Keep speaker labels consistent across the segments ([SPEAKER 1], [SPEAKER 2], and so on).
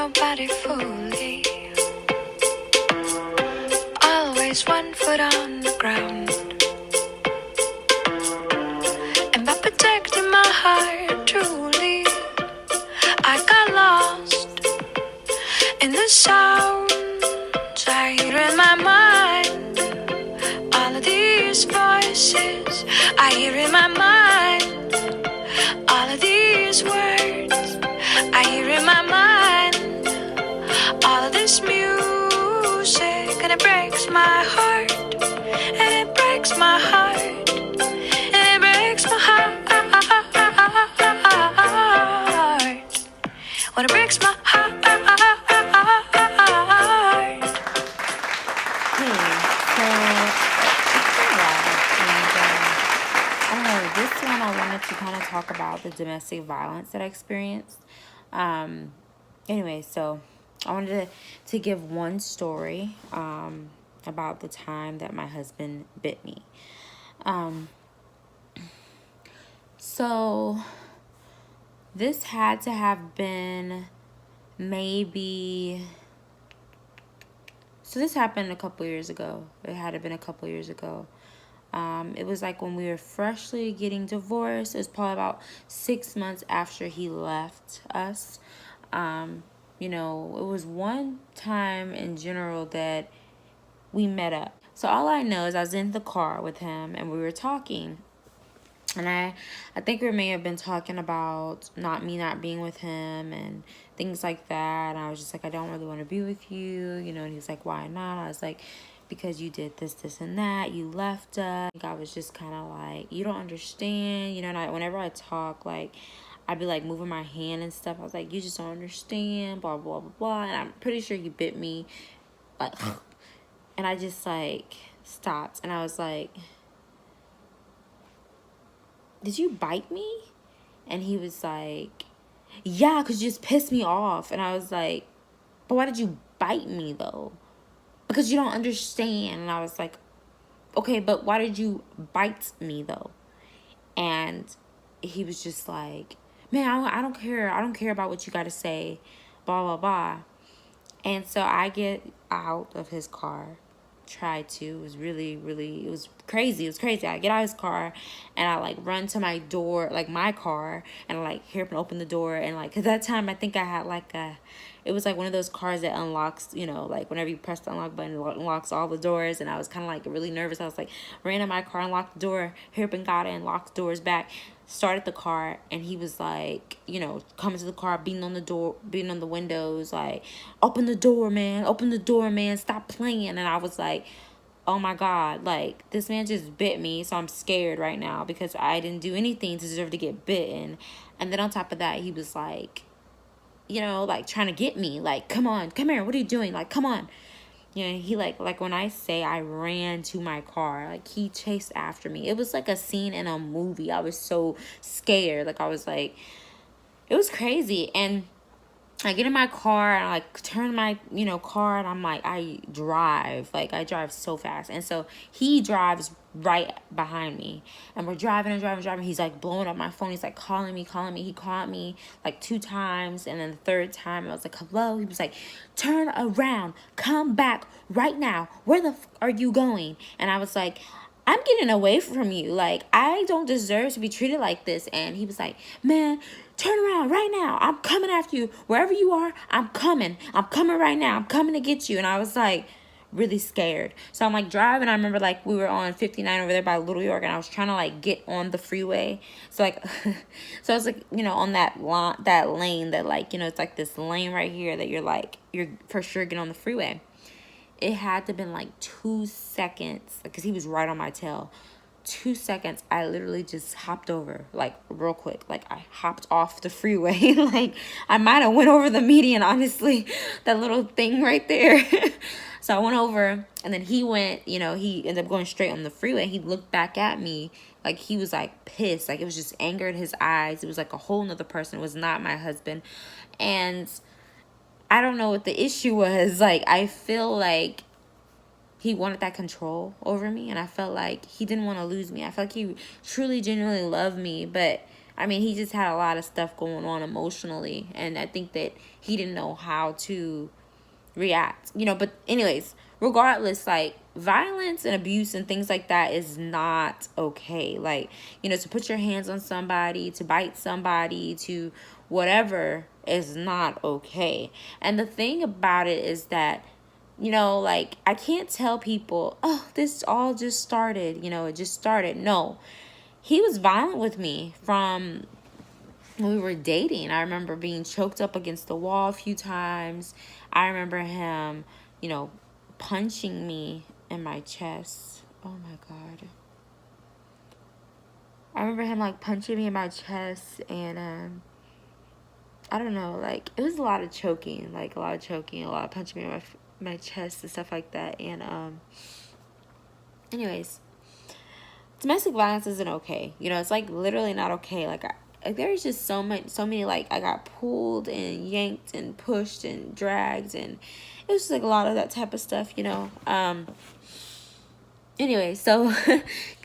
[SPEAKER 1] nobody fully. Always one foot on the ground. And by protecting my heart truly, I got lost in the sounds I hear in my mind. All of these voices I hear in my mind. All of these words I hear in my mind. All of this music, and it breaks my heart. And it breaks my heart. And it breaks my heart. When it breaks my heart.
[SPEAKER 2] This one I wanted to kind of talk about the domestic violence that I experienced. Anyway, so I wanted to give one story about the time that my husband bit me. So this had to have been so this happened a couple years ago. It had to have been a couple years ago. It was like when we were freshly getting divorced. It was probably about 6 months after he left us. It was one time in general that we met up. So all I know is I was in the car with him and we were talking. And I think we may have been talking about not being with him and things like that. And I was just like, I don't really want to be with you, and he's like, why not? I was like, because you did this, and that. You left us. I was just kind of like, you don't understand, and whenever I talk, like, I'd be like moving my hand and stuff. I was like, you just don't understand, blah, blah, blah, blah. And I'm pretty sure he bit me, like, and I just like stopped. And I was like, did you bite me? And he was like, yeah, because you just pissed me off. And I was like, but why did you bite me though? Because you don't understand. And I was like, okay, but why did you bite me though? And he was just like, man, I don't care. I don't care about what you got to say, blah, blah, blah. And so I get out of his car. It was really, really, it was crazy. I get out of his car and I like run to my door, like my car, and I like hear him open the door. And like at that time I think I had it was like one of those cars that unlocks, like whenever you press the unlock button, it unlocks all the doors. And I was kind of like really nervous. I was like, ran in my car, unlocked the door, Hairpin got in, locked the doors back, started the car. And he was like, coming to the car, beating on the door, beating on the windows, like, open the door, man, stop playing. And I was like, oh my God, like, this man just bit me, so I'm scared right now because I didn't do anything to deserve to get bitten. And then on top of that, he was like, like trying to get me, like, come here, what are you doing? Like, come on. He like when I say I ran to my car, like he chased after me. It was like a scene in a movie. I was so scared. Like I was like, it was crazy. And I get in my car and I like turn my, car, and I'm like, I drive so fast. And so he drives right behind me and we're driving. He's like blowing up my phone. He's like calling me. He called me like 2 times. And then the third time I was like, hello. He was like, turn around, come back right now. Where the are you going? And I was like, I'm getting away from you. Like, I don't deserve to be treated like this. And he was like, man, turn around right now. I'm coming after you. Wherever you are, I'm coming. I'm coming right now. I'm coming to get you. And I was like really scared. So I'm like driving. I remember like we were on 59 over there by Little York, and I was trying to like get on the freeway. So like, so I was like, on that lane that like, it's like this lane right here that you're for sure getting on the freeway. It had to have been like 2 seconds because he was right on my tail. 2 seconds, I literally just hopped over, like real quick. Like I hopped off the freeway. Like I might have went over the median, honestly, that little thing right there. So I went over, and then he went, he ended up going straight on the freeway. He looked back at me like he was like pissed. Like it was just anger in his eyes. It was like a whole nother person. It was not my husband. And I don't know what the issue was. Like, I feel like he wanted that control over me, and I felt like he didn't want to lose me. I felt like he truly, genuinely loved me, but I mean, he just had a lot of stuff going on emotionally, and I think that he didn't know how to react, but anyways, regardless, like, violence and abuse and things like that is not okay. Like, to put your hands on somebody, to bite somebody, to whatever is not okay. And the thing about it is that, like, I can't tell people, oh, this all just started, it just started. No, he was violent with me from when we were dating. I remember being choked up against the wall a few times. I remember him, punching me in my chest. Oh my God. I remember him, like, punching me in my chest, and I don't know, like, it was a lot of choking, a lot of punching me in my chest and stuff like that. And anyways, domestic violence isn't okay. It's, like, literally not okay. Like, there's just so many, like, I got pulled and yanked and pushed and dragged, and it was just, like, a lot of that type of stuff. Anyway, so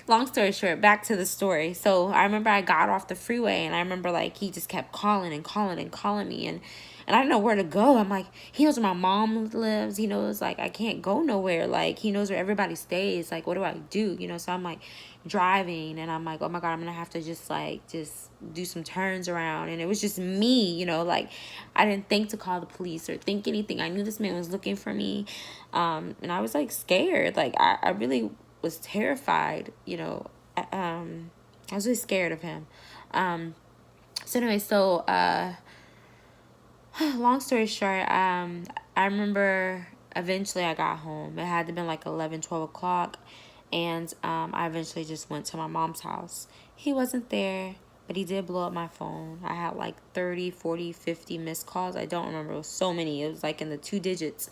[SPEAKER 2] long story short, back to the story. So I remember I got off the freeway, and I remember, like, he just kept calling and calling and calling me, and I didn't know where to go. I'm like, he knows where my mom lives. He knows, like, I can't go nowhere. Like, he knows where everybody stays. Like, what do I do? So I'm, like, driving, and I'm like, oh my God, I'm gonna have to just do some turns around. And it was just me, like, I didn't think to call the police or think anything. I knew this man was looking for me, and I was, like, scared. Like, I really was terrified. I was really scared of him. So anyway, long story short, I remember eventually I got home. It had to been like 11, 12 o'clock. And I eventually just went to my mom's house. He wasn't there, but he did blow up my phone. I had like 30, 40, 50 missed calls. I don't remember. It was so many. It was like in the 2 digits.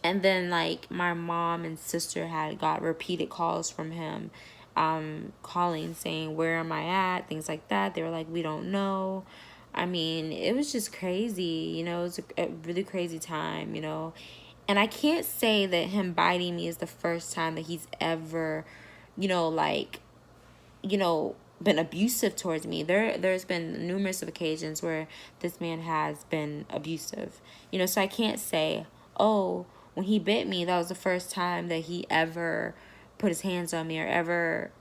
[SPEAKER 2] And then, like, my mom and sister had got repeated calls from him, calling, saying, where am I at? Things like that. They were like, we don't know. I mean, it was just crazy, it was a really crazy time, and I can't say that him biting me is the first time that he's ever, been abusive towards me. There's been numerous of occasions where this man has been abusive, so I can't say, oh, when he bit me, that was the first time that he ever put his hands on me or ever,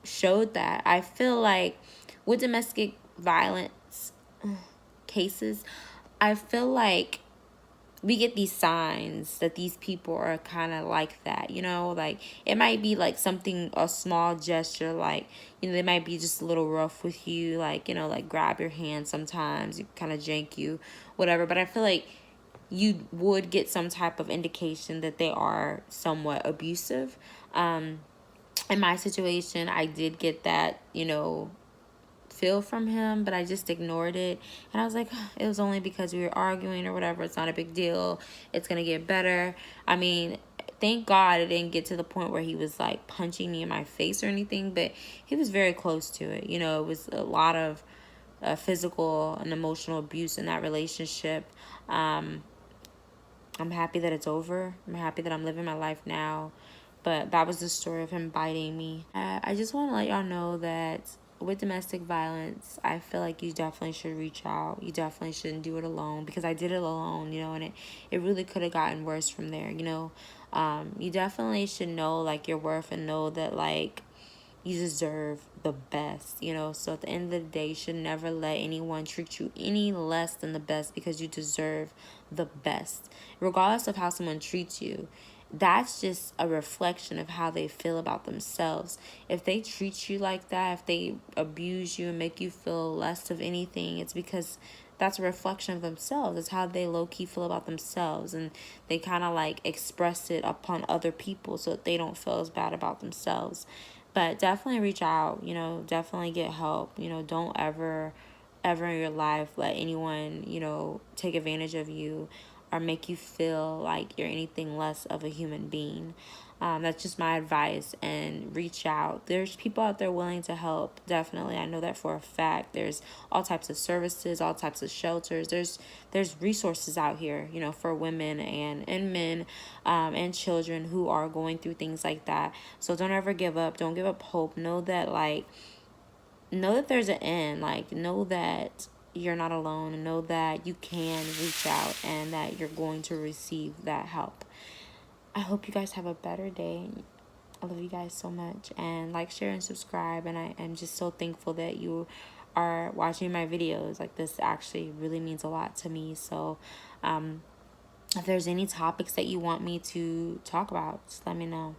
[SPEAKER 2] showed that. I feel like with domestic violence cases, I feel like we get these signs that these people are kind of like that, like, it might be like something, a small gesture, like, they might be just a little rough with you, like, like grab your hand sometimes, you kind of jank you, whatever. But I feel like you would get some type of indication that they are somewhat abusive. In my situation, I did get that, feel from him, but I just ignored it. And I was like, it was only because we were arguing or whatever. It's not a big deal. It's going to get better. I mean, thank God it didn't get to the point where he was like punching me in my face or anything, but he was very close to it. It was a lot of physical and emotional abuse in that relationship. I'm happy that it's over. I'm happy that I'm living my life now. But that was the story of him biting me. I just want to let y'all know that with domestic violence, I feel like you definitely should reach out. You definitely shouldn't do it alone, because I did it alone, and it really could have gotten worse from there, You definitely should know, like, your worth, and know that, like, you deserve the best, So at the end of the day, you should never let anyone treat you any less than the best, because you deserve the best. Regardless of how someone treats you, that's just a reflection of how they feel about themselves. If they treat you like that, if they abuse you and make you feel less of anything, it's because that's a reflection of themselves. It's how they low-key feel about themselves, and they kind of like express it upon other people so that they don't feel as bad about themselves. But definitely reach out, definitely get help. Don't ever in your life let anyone, take advantage of you or make you feel like you're anything less of a human being. That's just my advice, and reach out. There's people out there willing to help, definitely. I know that for a fact. There's all types of services, all types of shelters. There's resources out here, for women and men, and children who are going through things like that. So don't ever give up. Don't give up hope. Know that, like, know that there's an end. Like, know that you're not alone, and know that you can reach out and that you're going to receive that help. I hope you guys have a better day. I love you guys so much, and like, share, and subscribe. And I am just so thankful that you are watching my videos. Like, this actually really means a lot to me. So if there's any topics that you want me to talk about, just let me know.